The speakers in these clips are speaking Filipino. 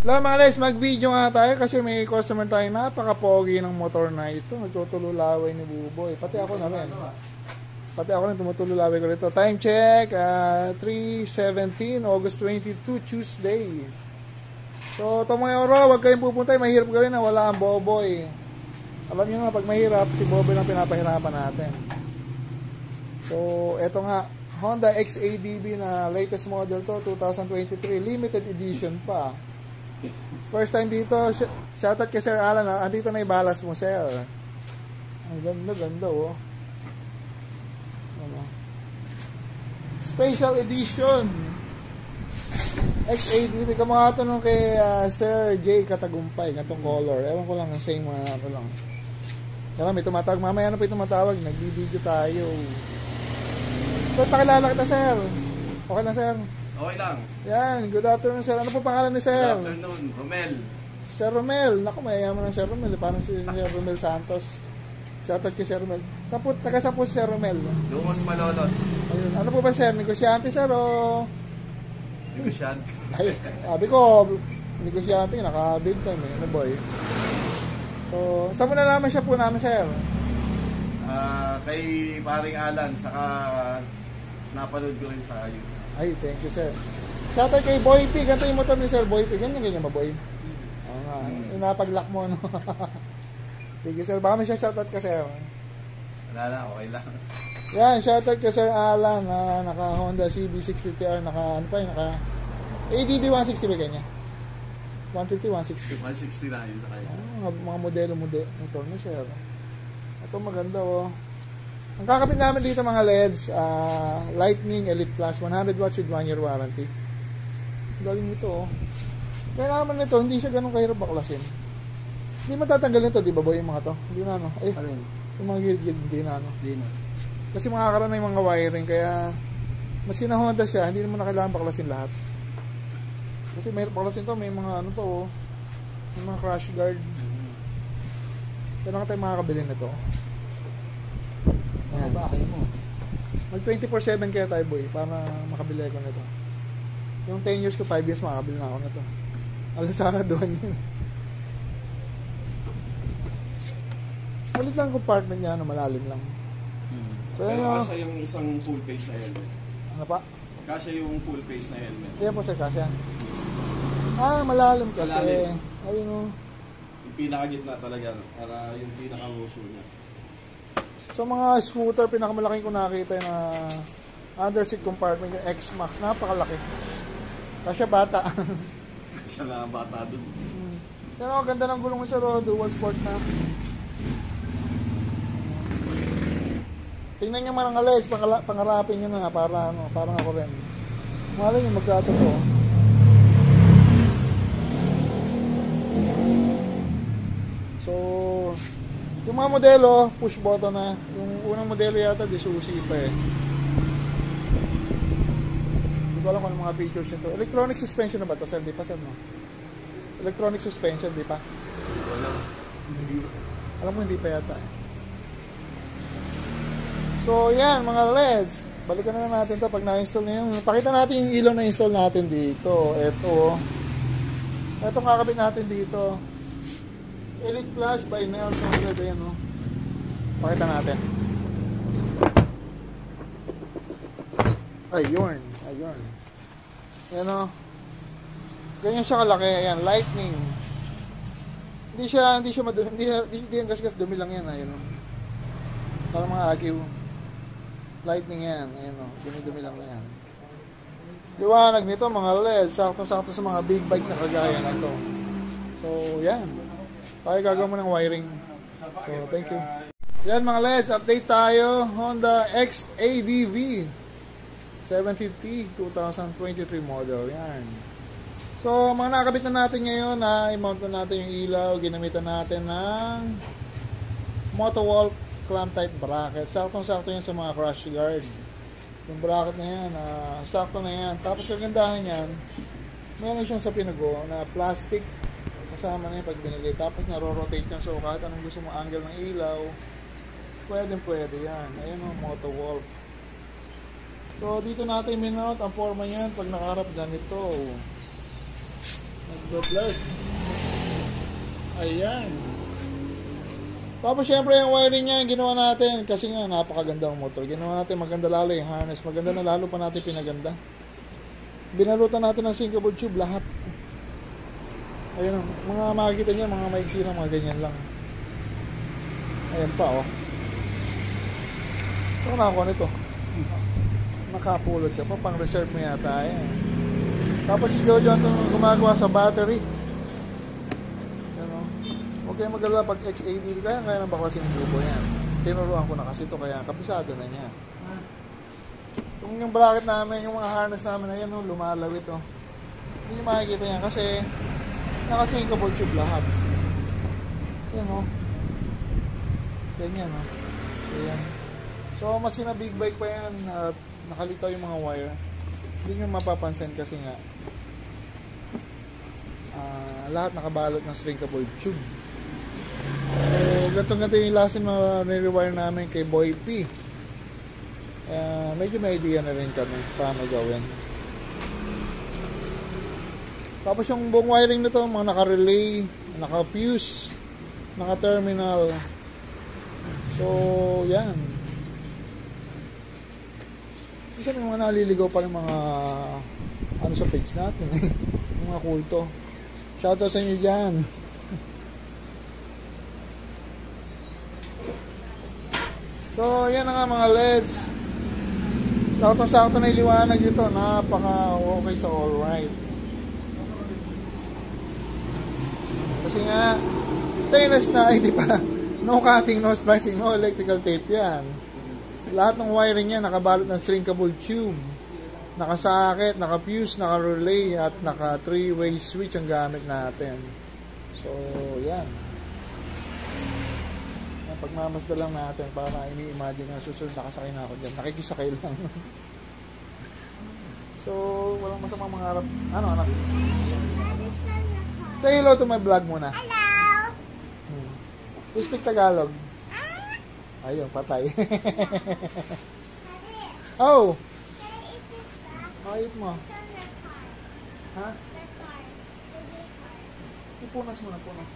Hello mga guys, mag-video nga tayo kasi may customer tayo napaka-pogi ng motor na ito. Nagtutululaway ni Buboy. Pati ako na rin. Pati ako rin tumutululaway ko rito. Time check, 3:17, August 22, Tuesday. So, tomorrow, huwag kayong pupunta. Mahirap gawin na wala ang Boboy. Alam nyo na, pag mahirap, si Boboy lang pinapahirapan natin. So, eto nga, Honda XADV na latest model to, 2023, limited edition pa. First time dito, shoutout kay Sir Alan, andito na ibalas mo, Sir. Ang ganda oh. Ano? Special edition XADV. Kamukha ito nung kay Sir J Katagumpay, ganitong color. Ewan ko lang, ang same ako lang. Kaya may tumatawag, mamaya na pa yung tumatawag, nagbibideo tayo. So, pakilala kita, Sir. Okay lang, Sir? Okay lang. Yan, good afternoon, Sir. Ano po pangalan ni Sir? Good afternoon, Romel. Sir Romel. Naku, mayayaman ng Sir Romel. Parang si Sir Romel Santos. Shoutout kay Sir Romel. Taga-saan po si Sir Romel? Lumos Malolos. Ayun. Ano po ba, Sir? Negosyante, Sir, o? Negosyante. Ay, sabi ko, negosyante, naka-big time eh. Ano, boy? So, saan mo nalaman siya po namin, Sir? Kay paring Alan, saka napanood ko rin sa YouTube. Ay, thank you, Sir. Shoutout kay Boy P. Ganito yung motor ni Sir Boy P. Ganyan ba, Boy? Oo nga. Napag-lock mo, no? Sige, Sir. Baka may shoutout ka, Sir. Wala na, okay lang. Yan, shoutout kay Sir Alan na naka Honda CB650R, naka ano pa yun, naka ADB 160 ba kanya? 150, 160. 160 na yun sa kanya. Mga modelo motor ni Sir. Ito maganda, oh. Ang kakapit namin dito mga LEDs, Lightning Elite Plus, 100 watts with 1 year warranty. Galing ito, oh. Kaya naman nito, hindi siya ganun kahirap baklasin. Hindi matatanggal nito, di ba, boy, yung mga to? Hindi na, ano? Ay, yung mga gilid, hindi na, ano? Hindi na. Kasi makakaroon na yung mga wiring, kaya maski na Honda siya, hindi naman na kailangan baklasin lahat. Kasi mahirap baklasin to, may mga ano to, oh. May mga crash guard. Kaya lang tayo makakabili nito. Ayan. Mag 24/7 kaya tayo, boy, para makabili ako nito. Yung 10 years ko, 5 years makakabili na ako nito. Alasara doon yun. Malit lang compartment niya, malalim lang. So, pero ano, kasya yung isang full face na helmet. ano pa? Kasya yung full face na helmet. Ayan po, Sir, kasya. Malalim kasi. Malalim. Ayun, oh. Yung pinakagitna talaga, para yung pinaka-muso niya. So mga scooter, pinakamalaking ko nakita na underseat compartment yung X-Max, napakalaki. Kasi bata. Siya na bata dun. Pero ang ganda ng gulong sa dual sport na. Tingnan nyo mga legs, pangarapin nyo na para ano, parang ako rin. Malay nyo magkatotoo. So, yung mga modelo, push button na. Yung unang modelo yata, disusi pa eh. Hindi ko alam kung mga features nito. Electronic suspension na ba ito, Sir? Di pa, Sir, no? Electronic suspension, di pa? Wala. Alam mo, hindi pa yata eh. So, yan, mga LEDs. Balikan na natin to pag na-install na yun. Pakita natin yung ilaw na install natin dito. Ito. Ito kakabit natin dito. Elite Plus by Nelson. Ayan, no? Pakita natin. Ayun. Ayun. Ayan, no? Ganyan siya kalaki. Ayan, Lightning. Hindi siya madumi. Hindi ang gas-gas, dumi lang yan. Ayun, no? Parang mga agiw. Lightning yan. Ayan, no? Dumi-dumi lang yan. Liwanag nito, mga LED. Sakto-sakto sa mga big bikes na kagaya nito. So, yan. Tayo gagawin mo ng wiring. So, thank you. Yan mga LEDs, update tayo. Honda XADV 750 2023 model. Yan. So, mga nakakabit na natin ngayon, i-mount na natin yung ilaw. Ginamitan natin ng Motowolf clamp type bracket. Saktong-sakto yan sa mga crash guard. Yung bracket na yan, sakto na yan. Tapos kagandahan yan, meron siyang sa pinago na plastic. Kasama na yun pag binili. Tapos naro-rotate yan. So kahit anong gusto mo angle ng ilaw, pwede yan. Ayan o, Motowolf. So dito natin minount ang forma niyan pag nakaharap ganito. Nagbablog. Ayan. Tapos syempre yung wiring niya, yung ginawa natin. Kasi nga, napakaganda ng motor. Ginawa natin maganda lalo yung harness. Maganda na lalo pa natin pinaganda. Binalutan natin ng sinkable tube lahat. Ayan, mga makikita niya, mga maiksi lang, mga ganyan lang. Ayan pa, oh. Saan nakakuha nito? Nakapulot ka pa, pang reserve mo yata. Ayan. Tapos si Jojo ang gumagawa sa battery. Ayan, oh. Huwag kayong mag-alala pag XAD, kaya nang baklasin yung grupo yan. Tinuruan ko na kasi ito, kaya kabisado na niya. Kung yung bracket namin, yung mga harness namin, ayan, oh, lumalawit, oh. Hindi nyo makikita yan kasi naka-sinkable tube lahat. Ayan, oh. Ganyan, oh. Ayan. So, mas na big bike pa yan at nakalitaw yung mga wire. Hindi nyo mapapansin kasi nga lahat nakabalot ng sinkable tube. So, ganito yung lasin na nire-wire namin kay Boy P. Medyo may idea na rin kami paano gawin. Tapos yung buong wiring nito, mga naka-relay, naka-fuse, naka-terminal. So, yan. Kasi may mga naliligaw pa rin mga ano sa page natin eh. Mga kulto. Shoutout sa inyo dyan. So, yan na nga mga LEDs. Sakto-sakto na iliwanag dito. Napaka okay sa alright. Kasi nga, stainless na, di ba? No cutting, no splicing, no electrical tape yan. Lahat ng wiring niya nakabalot ng shrinkable tube. Nakasakit, naka-fuse, naka-relay, at naka 3-way switch ang gamit natin. So, yan. Pagmamasda lang natin para ini-imagine na susunod nakasakay na ako dyan. Nakikisakay lang. So, walang masamang mangarap. Ano, anak? Say hello to my vlog muna. Hello! Speak Tagalog. Ayun, patay. Oh! Ayot mo. Ha? Ipunas mo na, punas.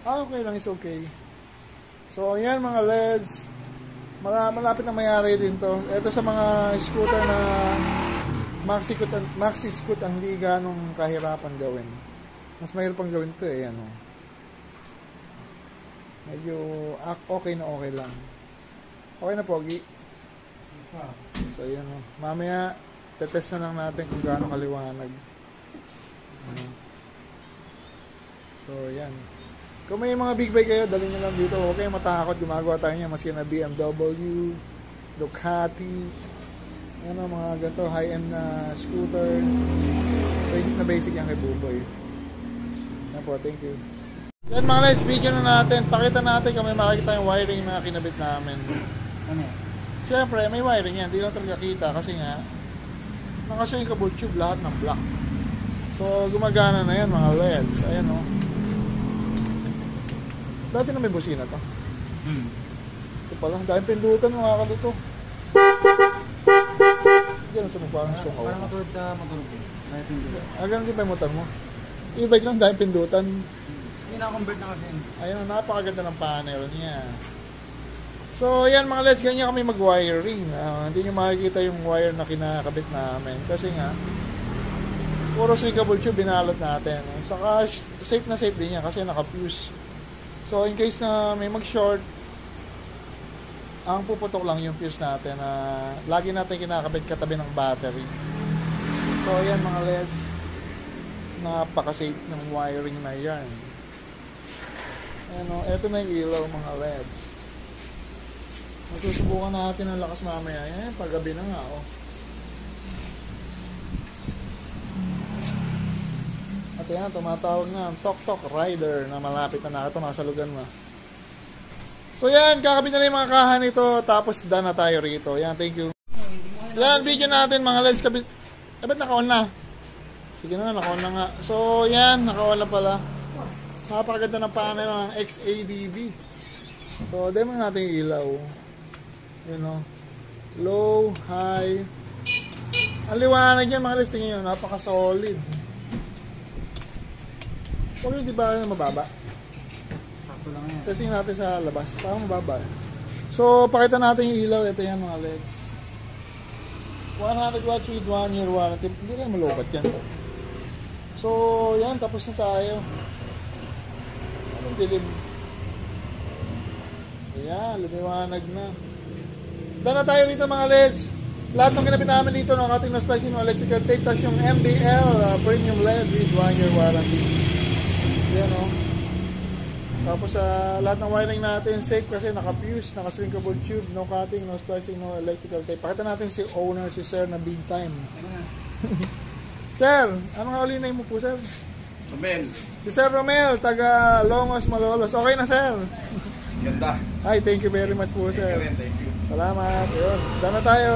Okay lang, is okay. So, ayan mga LEDs. Malapit na mayari din to. Ito sa mga scooter na maxi scoot ang hindi ganong kahirapan gawin. Mas mahirap pang gawin to eh. Ano. Medyo okay na okay lang. Okay na, Pogi. So, ayan o. Mamaya, tetest na lang natin kung gaano kaliwanag. So, ayan. Kung may mga big bike kayo, dalhin nyo lang dito. Huwag kayong matakot. Gumagawa tayo niya. Maski na BMW, Ducati, ano, mga ganito, high-end na scooter. Basic na basic yan kay Buboy. Yan po, thank you. Yan mga guys, video na natin. Pakita natin kung may makikita yung wiring na kinabit namin. Ano? Siyempre, may wiring yan. Hindi lang talaga kita kasi nga naka-sinkable tube lahat ng black. So, gumagana na yan mga LEDs. Ayan o. Dati na may busina to. Ito pala, dahil pindutan mga kalito. Diyan ito parang sungaw. Parang matulog sa matulog. Ganun din pa yung motor mo. E-bike lang dahil pindutan. Hindi na-convert na kasi. Ayun, napakaganda ng panel niya. So, yan mga LEDs, ganyan kami mag-wiring. Hindi nyo makikita yung wire na kinakabit namin. Kasi nga, puro sinkable tube binalot natin. Saka, safe na safe din yan kasi naka-fuse. So, in case na may mag-short, ang puputok lang yung fuse natin na lagi natin kinakabit katabi ng battery. So, yan mga LEDs. Napaka-safe ng wiring na yan. Ano, eto na yung ilaw mga LEDs. Masusubukan natin ang lakas mamaya. Yan, paggabi na nga, oh. At yan, tumatawag na ang Tok-Tok Rider na malapit na nakatumasalugan mo. So yan, kakabit na rin yung mga kahan nito. Tapos done na tayo rito. Yan, thank you. Yan, video natin mga LEDs. Kabit. Ba't naka-on na? Sige na, naka-on na nga. So yan, naka-on na pala. Napakaganda ng panel ng XADV. So, demo natin yung ilaw. You know, low, high. Ang liwanag yan mga LEDs. Tingnan nyo, napaka-solid. Huwag yung di ba mababa? Sakto lang yan. Testing natin sa labas. Parang mababa. So, pakita natin yung ilaw. Ito yan mga LEDs. 100 watts with 1 year warranty. Hindi kayo malubat yan. So, yan. Tapos na tayo. Anong dilim? Ayan. Lumiwanag na. Dahil na tayo rito mga LEDs. Lahat ng kinabit namin dito ng ating na-spicy ng electrical tape. Tapos yung MBL premium LED with 1 year warranty. Yan o. Tapos lahat ng wiring natin safe kasi naka-fuse, naka-shrinkable tube, no cutting, no splicing, no electrical tape. Pakita natin si owner, si Sir na big time. Sir, ano nga uli name mo po, Sir? Romel, Si Sir Romel, taga Longos, Malolos. Okay na, Sir? ganda. Ay, thank you very much po, Thank you Sir. rin, thank you. Salamat. Yun. Dana tayo.